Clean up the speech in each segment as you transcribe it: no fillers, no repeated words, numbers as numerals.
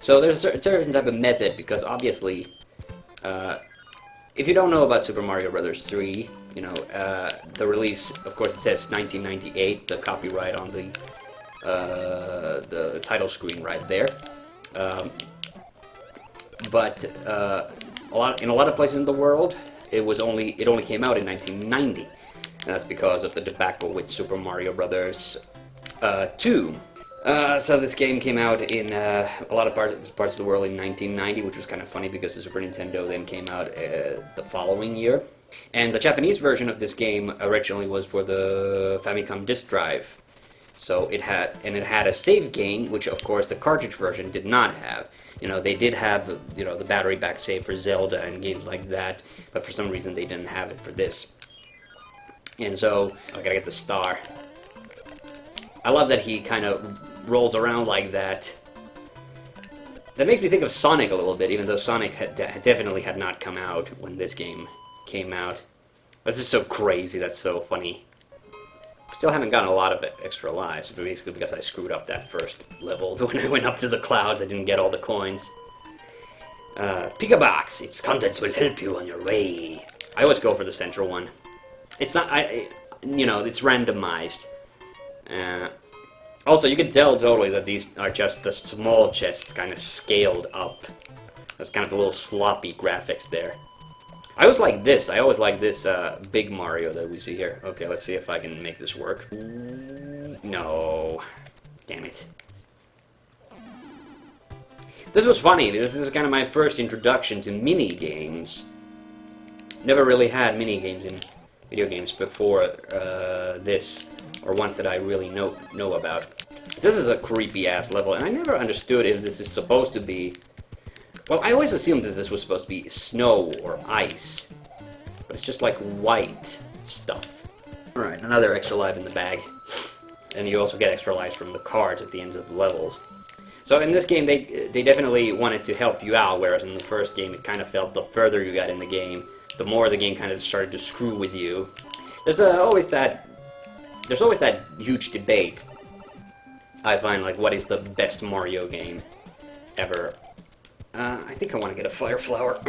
So there's a certain type of method, because obviously, if you don't know about Super Mario Bros. 3, you know, the release, of course, it says 1998, the copyright on the title screen right there. But in a lot of places in the world, it only came out in 1990. And that's because of the debacle with Super Mario Bros. 2. So this game came out in a lot of parts of the world in 1990, which was kind of funny because the Super Nintendo then came out the following year. And the Japanese version of this game originally was for the Famicom disk drive. So it had a save game, which of course the cartridge version did not have. You know, they did have, you know, the battery back save for Zelda and games like that, but for some reason they didn't have it for this. And so, I gotta get the star. I love that he kind of rolls around like that. That makes me think of Sonic a little bit, even though Sonic definitely had not come out when this game came out. This is so crazy, that's so funny. Still haven't gotten a lot of extra lives, basically because I screwed up that first level. When I went up to the clouds, I didn't get all the coins. Pick a box, its contents will help you on your way. I always go for the central one. It's not, you know, it's randomized. Also, you can tell totally that these are just the small chests kind of scaled up. That's kind of a little sloppy graphics there. I always like this. I always like this big Mario that we see here. Okay, let's see if I can make this work. No. Damn it. This was funny. This is kind of my first introduction to mini-games. Never really had mini-games in video games before this, or ones that I really know about. This is a creepy-ass level, and I never understood if this is supposed to be... Well, I always assumed that this was supposed to be snow or ice, but it's just like white stuff. Alright, another extra life in the bag. And you also get extra lives from the cards at the ends of the levels. So in this game, they definitely wanted to help you out, whereas in the first game, it kind of felt the further you got in the game, the more the game kind of started to screw with you. There's always that huge debate, I find, like, what is the best Mario game ever? I think I want to get a Fire Flower.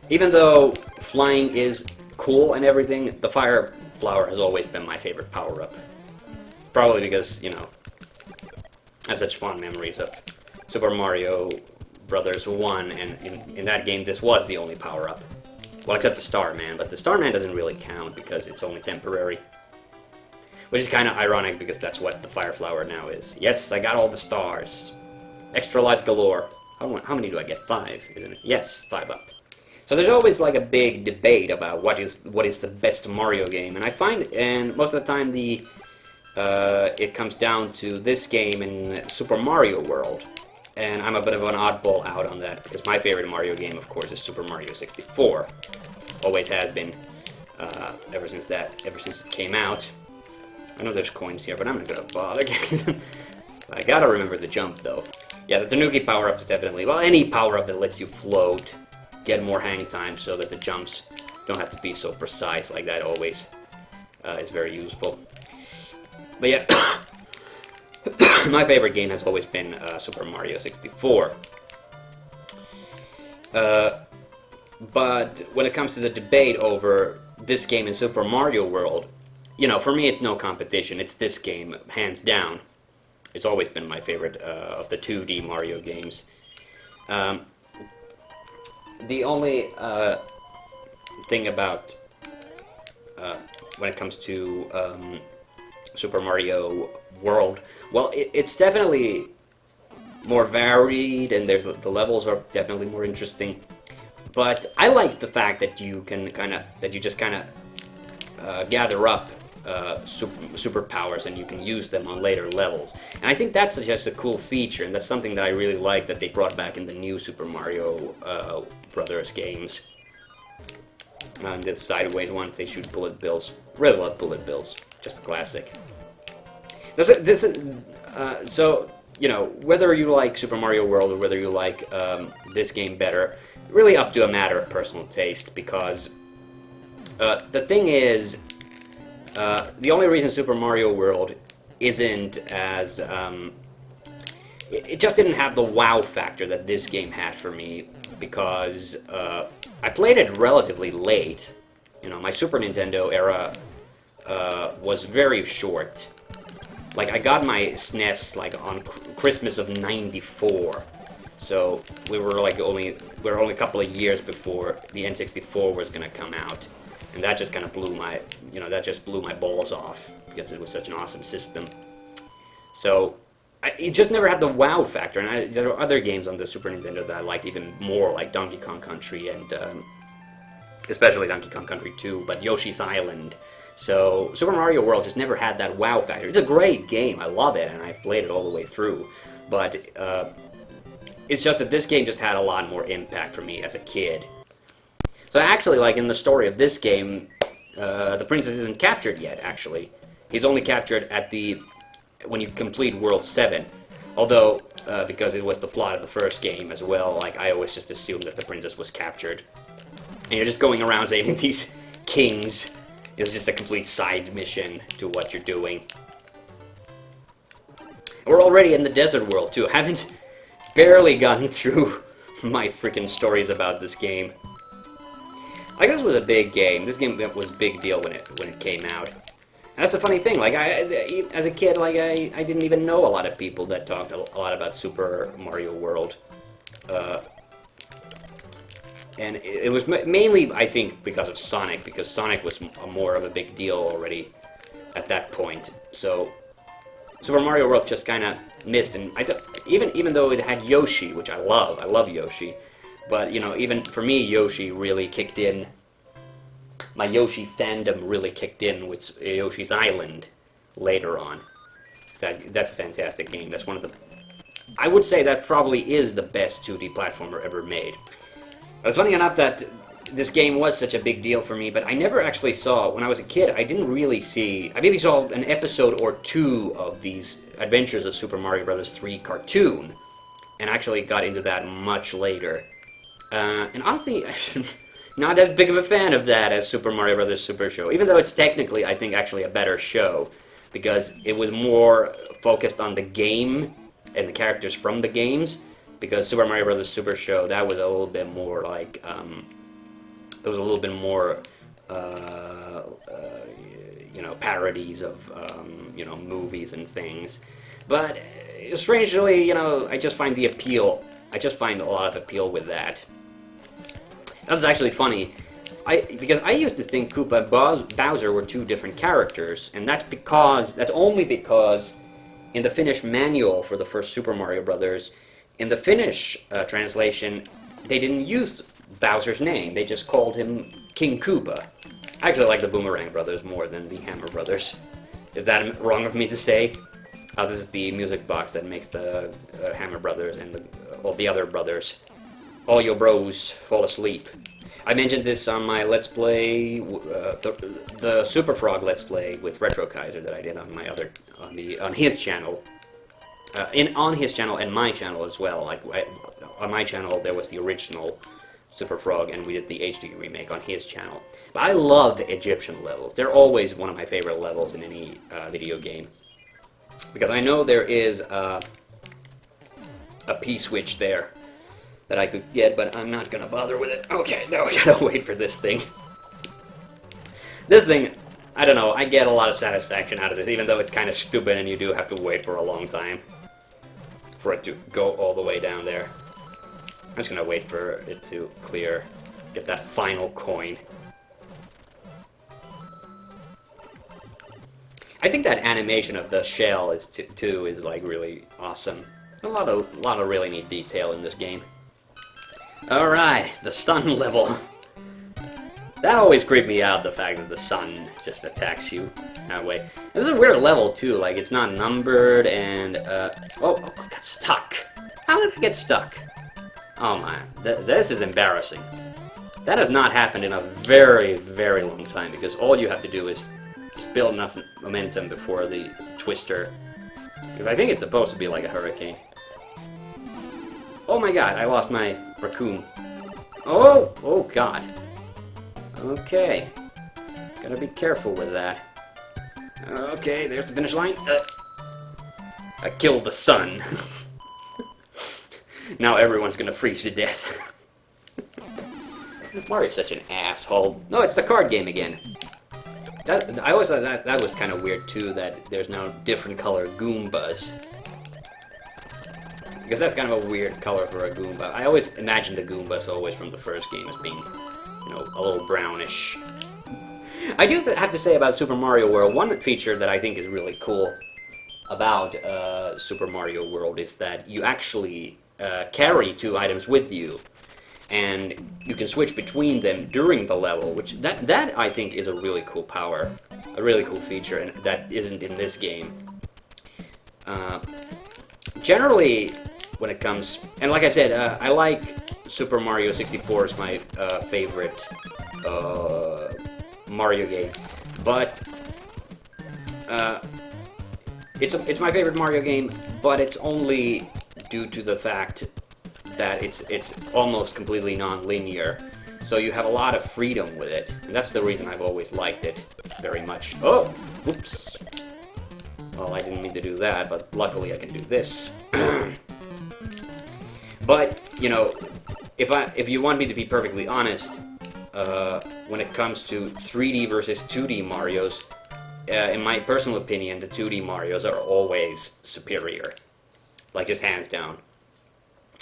Even though flying is cool and everything, the Fire Flower has always been my favorite power-up. Probably because, you know, I have such fond memories of Super Mario Bros. 1, and in that game this was the only power-up. Well, except the Starman, but the Starman doesn't really count because it's only temporary. Which is kind of ironic because that's what the Fire Flower now is. Yes, I got all the stars. Extra lives galore. How many do I get? 5, isn't it? Yes, 5 up. So there's always like a big debate about what is the best Mario game, and I find, and most of the time it comes down to this game and Super Mario World. And I'm a bit of an oddball out on that, because my favorite Mario game, of course, is Super Mario 64. Always has been, ever since it came out. I know there's coins here, but I'm not gonna bother getting them. I gotta remember the jump, though. Yeah, the Tanuki power-up is definitely, well, any power-up that lets you float, get more hang time so that the jumps don't have to be so precise like that always is very useful. But yeah, my favorite game has always been Super Mario 64. But when it comes to the debate over this game and Super Mario World, you know, for me it's no competition. It's this game, hands down. It's always been my favorite of the 2D Mario games. The only thing about when it comes to Super Mario World, well, it's definitely more varied, and the levels are definitely more interesting. But I like the fact that you just kind of gather up superpowers and you can use them on later levels. And I think that's just a cool feature, and that's something that I really like that they brought back in the new Super Mario Brothers games. This sideways one, they shoot bullet bills. Really love bullet bills. Just a classic. So, you know, whether you like Super Mario World or whether you like this game better, really up to a matter of personal taste, because the thing is, the only reason Super Mario World isn't as, it just didn't have the wow factor that this game had for me, because I played it relatively late. You know, my Super Nintendo era was very short. Like, I got my SNES like on Christmas of '94, so we were only a couple of years before the N64 was gonna come out, and that just kind of blew my balls off because it was such an awesome system. So it just never had the wow factor, and there are other games on the Super Nintendo that I liked even more, like Donkey Kong Country and especially Donkey Kong Country 2, but Yoshi's Island. So Super Mario World just never had that wow factor. It's a great game, I love it, and I've played it all the way through, but it's just that this game just had a lot more impact for me as a kid. So actually, like in the story of this game, the princess isn't captured yet, actually. He's only captured at when you complete World 7. Although, because it was the plot of the first game as well, like I always just assumed that the princess was captured. And you're just going around saving these kings. It's just a complete side mission to what you're doing. We're already in the desert world, too. Haven't barely gotten through my freaking stories about this game. Like, this was a big game. This game was a big deal when it came out. And that's the funny thing. Like, as a kid, like I didn't even know a lot of people that talked a lot about Super Mario World. And it was mainly, I think, because of Sonic, because Sonic was more of a big deal already at that point. So Super Mario World just kind of missed, and I thought, even though it had Yoshi, which I love Yoshi, but you know, even for me, Yoshi really kicked in. My Yoshi fandom really kicked in with Yoshi's Island later on. That's a fantastic game. That's one of the, I would say that probably is the best 2D platformer ever made. But it's funny enough that this game was such a big deal for me, but I never actually saw, when I was a kid, I didn't really see, I maybe saw an episode or two of these Adventures of Super Mario Bros. 3 cartoon, and actually got into that much later. And honestly, I'm not as big of a fan of that as Super Mario Bros. Super Show, even though it's technically, I think, actually a better show, because it was more focused on the game and the characters from the games. Because Super Mario Bros. Super Show, that was a little bit more like, it was a little bit more, you know, parodies of, you know, movies and things. But strangely, you know, I just find a lot of appeal with that. That was actually funny, because I used to think Koopa and Bowser were two different characters, and that's only because in the Finnish manual for the first Super Mario Brothers, in the Finnish translation, they didn't use Bowser's name. They just called him King Koopa. I actually like the Boomerang Brothers more than the Hammer Brothers. Is that wrong of me to say? This is the music box that makes the Hammer Brothers and all the other brothers. All your bros fall asleep. I mentioned this on my Let's Play, the Super Frog Let's Play with Retro Kaiser that I did on my on his channel. On his channel and my channel as well. Like on my channel, there was the original Super Frog, and we did the HD remake on his channel. But I love the Egyptian levels. They're always one of my favorite levels in any video game, because I know there is a P-switch there that I could get, but I'm not gonna bother with it. Okay, now I gotta wait for this thing. This thing, I don't know, I get a lot of satisfaction out of this, even though it's kind of stupid and you do have to wait for a long time for it to go all the way down there. I'm just gonna wait for it to clear, get that final coin. I think that animation of the shell is too is like really awesome. A lot of really neat detail in this game. All right, the sun level. That always creeped me out, the fact that the sun just attacks you that way. This is a weird level too. Like it's not numbered, and oh, I got stuck. How did I get stuck? Oh my, this is embarrassing. That has not happened in a very, very long time, because all you have to do is just build enough momentum before the twister. Because I think it's supposed to be like a hurricane. Oh my god, I lost my raccoon. Oh god. Okay. Gotta be careful with that. Okay, there's the finish line. I killed the sun. Now everyone's gonna freeze to death. Mario's such an asshole. No, it's the card game again. I always thought that was kind of weird too, that there's now different color Goombas. Because that's kind of a weird color for a Goomba. I always imagined the Goombas always from the first game as being, you know, a little brownish. I do have to say about Super Mario World, one feature that I think is really cool about Super Mario World is that you actually carry 2 items with you, and you can switch between them during the level, which that I think is a really cool power, a really cool feature, and that isn't in this game. Generally, when it comes, and like I said, I like Super Mario 64 is my favorite Mario game, but it's my favorite Mario game, but it's only due to the fact that it's almost completely non-linear, so you have a lot of freedom with it, and that's the reason I've always liked it very much. Oh, whoops. Well, I didn't mean to do that, but luckily I can do this. But, you know, if you want me to be perfectly honest, when it comes to 3D versus 2D Marios, in my personal opinion, the 2D Marios are always superior. Like, just hands down.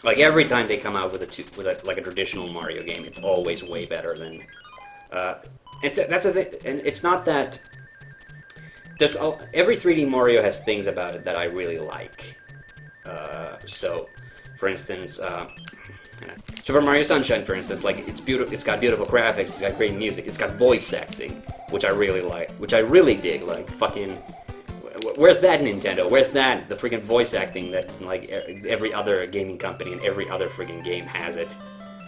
Like, every time they come out with a traditional Mario game, it's always way better than... that's the thing, and it's not that... every 3D Mario has things about it that I really like. So, for instance, Super Mario Sunshine, for instance, like, it's beautiful. It's got beautiful graphics. It's got great music. It's got voice acting, which I really like, which I really dig. Like, fucking, where's that Nintendo? Where's that the freaking voice acting that like every other gaming company and every other freaking game has it,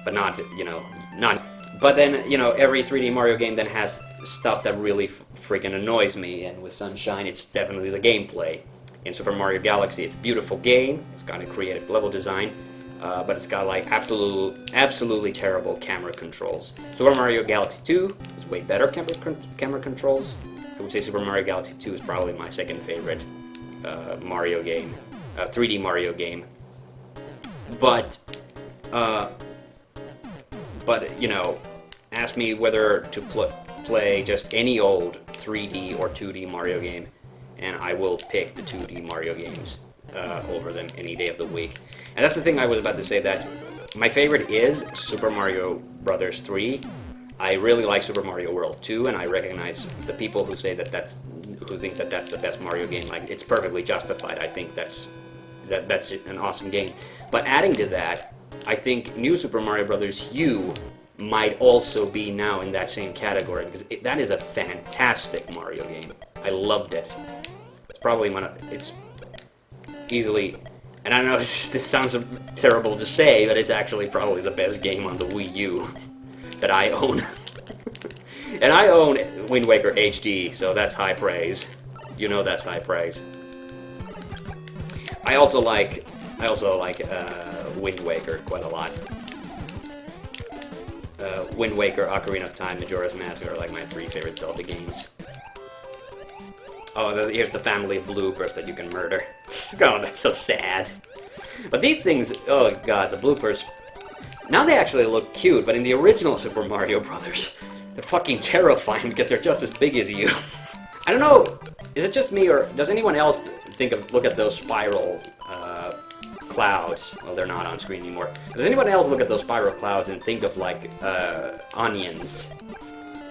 but not, you know, not. But then, you know, every 3D Mario game then has stuff that really freaking annoys me, and with Sunshine, it's definitely the gameplay. In Super Mario Galaxy, it's a beautiful game. It's got a creative level design. But it's got like absolutely terrible camera controls. Super Mario Galaxy 2 is way better camera controls. I would say Super Mario Galaxy 2 is probably my second favorite Mario game, 3D Mario game. But you know, ask me whether to play just any old 3D or 2D Mario game, and I will pick the 2D Mario games over them any day of the week. And that's the thing I was about to say, that my favorite is Super Mario Brothers 3. I really like Super Mario World 2, and I recognize the people who say who think that that's the best Mario game. Like, it's perfectly justified. I think that's an awesome game. But adding to that, I think New Super Mario Brothers U might also be now in that same category, because that is a fantastic Mario game. I loved it. It's probably it's easily, and I know this sounds terrible to say, but it's actually probably the best game on the Wii U that I own. And I own Wind Waker HD, so that's high praise. You know that's high praise. I also like Wind Waker quite a lot. Wind Waker, Ocarina of Time, Majora's Mask are like my 3 favorite Zelda games. Oh, here's the family of bloopers that you can murder. Oh, that's so sad. But these things, oh god, the bloopers. Now they actually look cute, but in the original Super Mario Brothers, they're fucking terrifying because they're just as big as you. I don't know, is it just me, or does anyone else look at those spiral clouds? Well, they're not on screen anymore. Does anyone else look at those spiral clouds and think of like onions,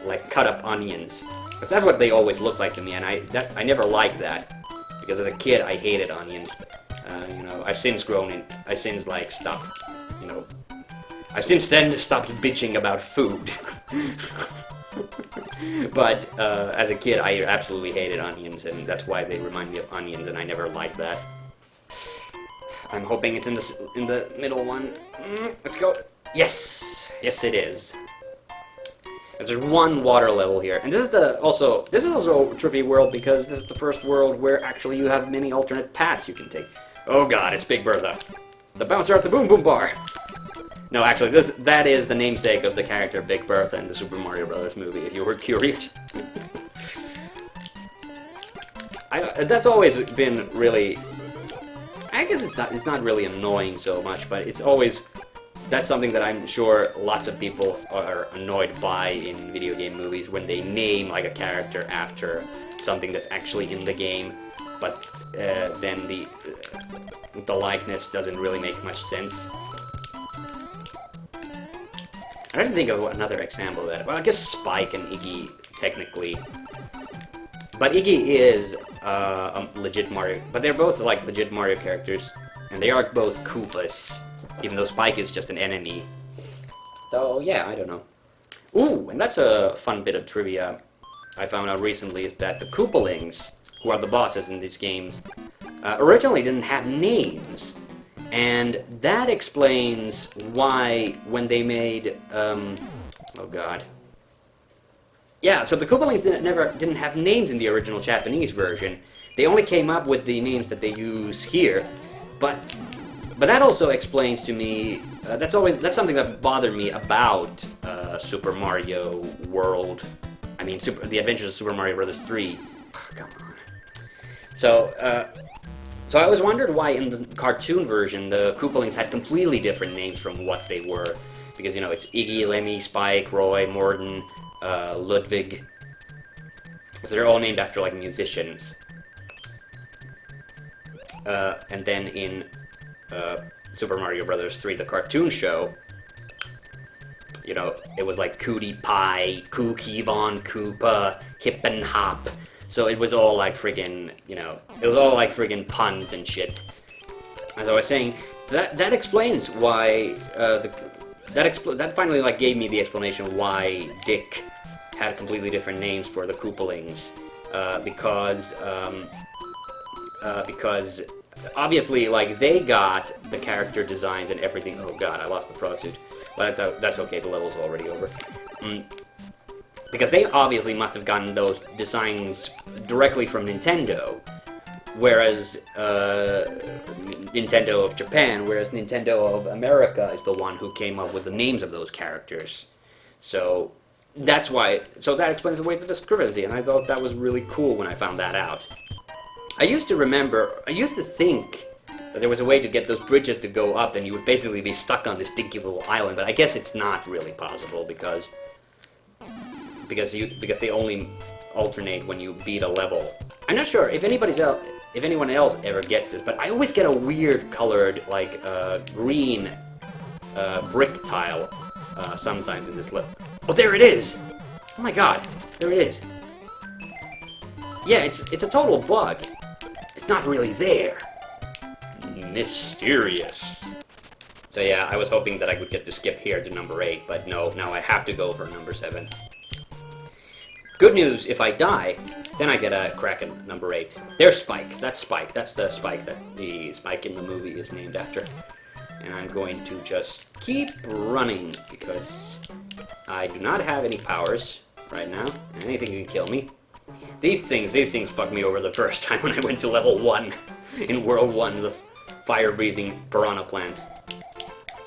like cut up onions? Because that's what they always look like to me, and I never liked that, because as a kid I hated onions. You know, I've since like stopped, you know, I've since then stopped bitching about food. But as a kid I absolutely hated onions, and that's why they remind me of onions, and I never liked that. I'm hoping it's in the middle one. Let's go. Yes, yes it is. There's one water level here, and this is also a trippy world, because this is the first world where actually you have many alternate paths you can take. Oh god, it's Big Bertha, the bouncer at the Boom Boom Bar. No, actually, that is the namesake of the character Big Bertha in the Super Mario Brothers movie, if you were curious. That's always been really... I guess guess it's not really annoying so much, but it's always, that's something that I'm sure lots of people are annoyed by in video game movies, when they name like a character after something that's actually in the game, but then the likeness doesn't really make much sense. I don't think of another example of that. Well, I guess Spike and Iggy, technically. But Iggy is a legit Mario, but they're both like legit Mario characters, and they are both Koopas, even though Spike is just an enemy. So yeah, I don't know. Ooh, and that's a fun bit of trivia I found out recently, is that the Koopalings, who are the bosses in these games, originally didn't have names. And that explains why, when they made, oh god. Yeah, so the Koopalings didn't have names in the original Japanese version. They only came up with the names that they use here. But that also explains to me, that's something that bothered me about Super Mario World. I mean, The Adventures of Super Mario Bros. 3. Come on. So I always wondered why in the cartoon version the Koopalings had completely different names from what they were. Because, you know, it's Iggy, Lemmy, Spike, Roy, Morden, Ludwig. So they're all named after, like, musicians. And then in Super Mario Bros. 3, the cartoon show, you know, it was like Cootie Pie, Kooky Von Koopa, Hip and Hop. So it was all like friggin', you know, it was all like friggin' puns and shit. As I was saying, that explains why, that finally like gave me the explanation why Dick had completely different names for the Koopalings. Because obviously, like, they got the character designs and everything. Oh god, I lost the frog suit. But that's okay, the level's already over. Because they obviously must have gotten those designs directly from Nintendo, whereas Nintendo of Japan, whereas Nintendo of America is the one who came up with the names of those characters. So that's why. So that explains away the discrepancy, and I thought that was really cool when I found that out. I used to think that there was a way to get those bridges to go up, and you would basically be stuck on this dinky little island, but I guess it's not really possible because they only alternate when you beat a level. I'm not sure if anyone else ever gets this, but I always get a weird colored, like, green brick tile sometimes in this level. Oh, there it is! Oh my god, there it is. Yeah, it's a total bug. It's not really there. Mysterious. So yeah, I was hoping that I would get to skip here to number 8, but no, now I have to go for number 7. Good news, if I die, then I get a crack at number 8. There's Spike. That's Spike. That's the Spike that the Spike in the movie is named after. And I'm going to just keep running, because I do not have any powers right now. Anything can kill me. These things fucked me over the first time when I went to level 1 in World 1, the fire-breathing piranha plants.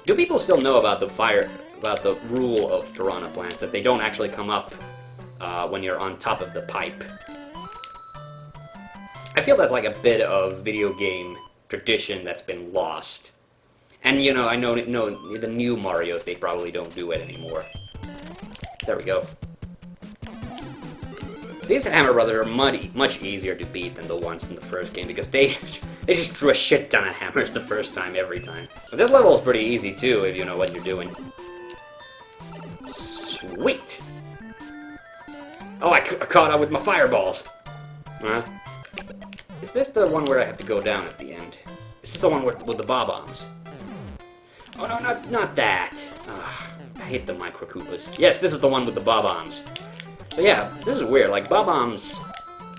Do people still know about the rule of piranha plants, that they don't actually come up when you're on top of the pipe? I feel that's like a bit of video game tradition that's been lost. And, you know, I know the new Marios, they probably don't do it anymore. There we go. These Hammer Brothers are much easier to beat than the ones in the first game, because they just threw a shit ton of hammers the first time, every time. But this level is pretty easy, too, if you know what you're doing. Sweet! Oh, I caught up with my fireballs! Huh? Is this the one where I have to go down at the end? Is this the one with the bob-ombs? Oh, no, not that! Ugh, I hate the Micro Koopas. Yes, this is the one with the bob-ombs. So yeah, this is weird, like Bob-ombs,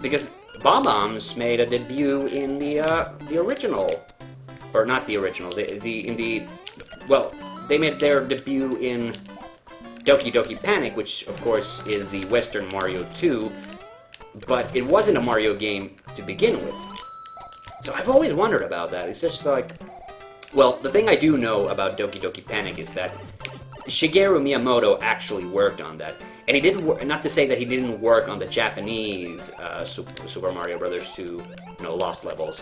because Bob-ombs made a debut in the original, or not the original, well, they made their debut in Doki Doki Panic, which of course is the Western Mario 2, but it wasn't a Mario game to begin with. So I've always wondered about that. It's just like, well, the thing I do know about Doki Doki Panic is that Shigeru Miyamoto actually worked on that. And he didn't not to say that he didn't work on the Japanese Super Mario Bros. 2, Lost Levels.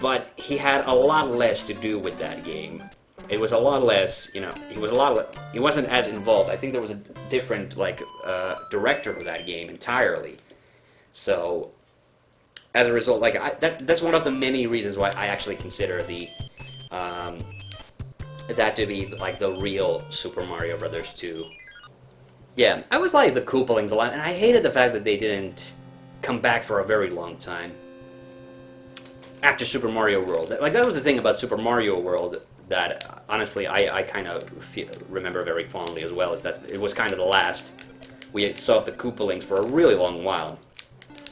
but he had a lot less to do with that game. It was a lot less, you know, he wasn't as involved. I think there was a different, like, director for that game entirely. So, as a result, like, that's one of the many reasons why I actually consider that to be, like, the real Super Mario Brothers 2. Yeah, I was like the Koopalings a lot, and I hated the fact that they didn't come back for a very long time after Super Mario World. Like, that was the thing about Super Mario World that, honestly, I kind of remember very fondly as well, is that it was kind of the last we saw the Koopalings for a really long while.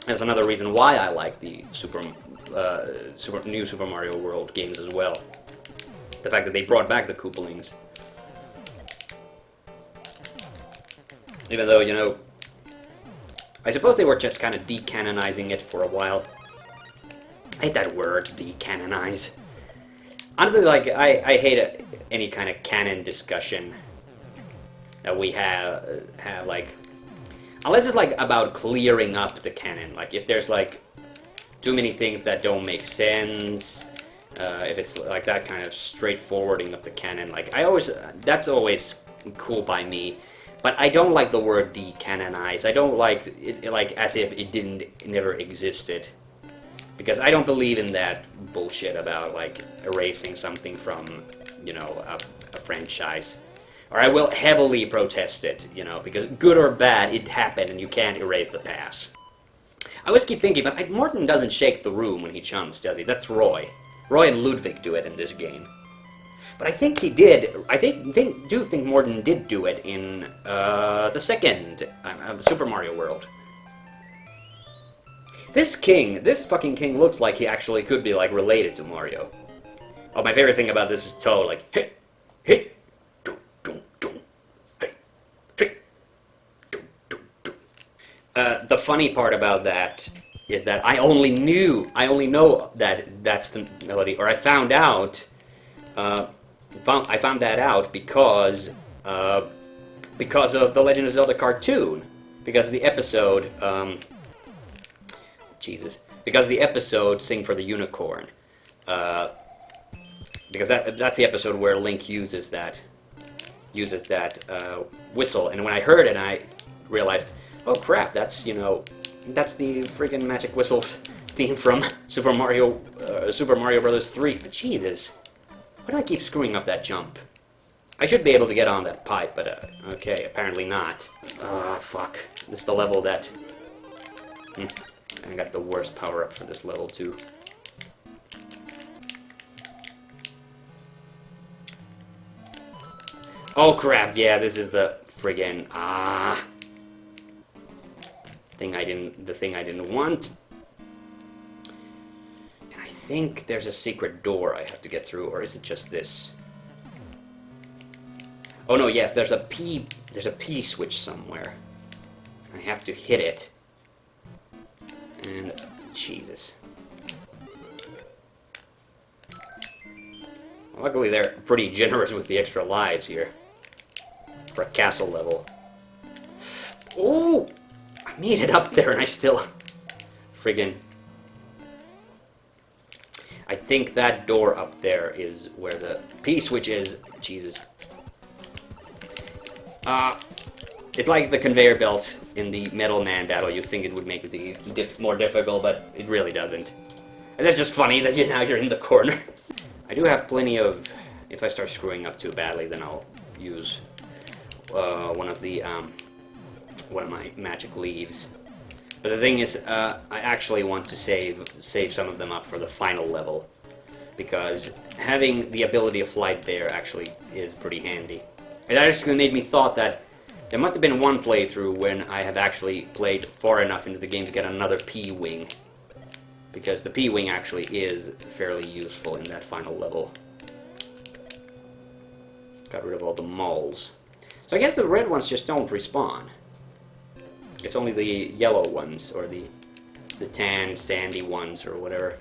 That's another reason why I like the new Super Mario World games as well. The fact that they brought back the Koopalings. Even though, you know, I suppose they were just kind of decanonizing it for a while. I hate that word, decanonize. Honestly, like, I hate any kind of canon discussion that we have, like, unless it's, like, about clearing up the canon. Like, if there's, like, too many things that don't make sense, if it's, like, that kind of straightforwarding of the canon, like, that's always cool by me. But I don't like the word decanonize. I don't like it, like, as if it never existed. Because I don't believe in that bullshit about, like, erasing something from, you know, a franchise. Or I will heavily protest it, you know, because good or bad, it happened and you can't erase the past. I always keep thinking, but Morton doesn't shake the room when he jumps, does he? That's Roy. Roy and Ludwig do it in this game. But I think he did. I do think Morton did do it in the second Super Mario World. This fucking king looks like he actually could be, like, related to Mario. Oh, my favorite thing about this is Toad, like, hey, hey, do, do, do, hey, hey, do, do, do. The funny part about that is that I only know that that's the melody, or I found out, I found that out because of the Legend of Zelda cartoon, because the episode, because the episode Sing for the Unicorn, because that's the episode where Link uses that whistle, and when I heard it, I realized, oh crap, that's the friggin' magic whistle theme from Super Mario Bros. 3. But Jesus. Why do I keep screwing up that jump? I should be able to get on that pipe, but, okay, apparently not. Fuck. This is the level that... I got the worst power-up for this level, too. Oh, crap, yeah, this is the friggin'... the thing I didn't want. I think there's a secret door I have to get through, or is it just this? Oh no, yes, there's a P switch somewhere. I have to hit it. And Jesus. Luckily they're pretty generous with the extra lives here. For a castle level. Oh! I made it up there and I still friggin' I think that door up there is where the P switch is. Jesus. It's like the conveyor belt in the Metal Man battle. You think it would make it more difficult, but it really doesn't. And that's just funny that now you're in the corner. I do have plenty of... If I start screwing up too badly, then I'll use one of my magic leaves. But the thing is, I actually want to save some of them up for the final level, because having the ability of flight there actually is pretty handy. It actually made me thought that there must have been one playthrough when I have actually played far enough into the game to get another P-Wing, because the P-Wing actually is fairly useful in that final level. Got rid of all the moles. So I guess the red ones just don't respawn. It's only the yellow ones, or the tan, sandy ones, or whatever.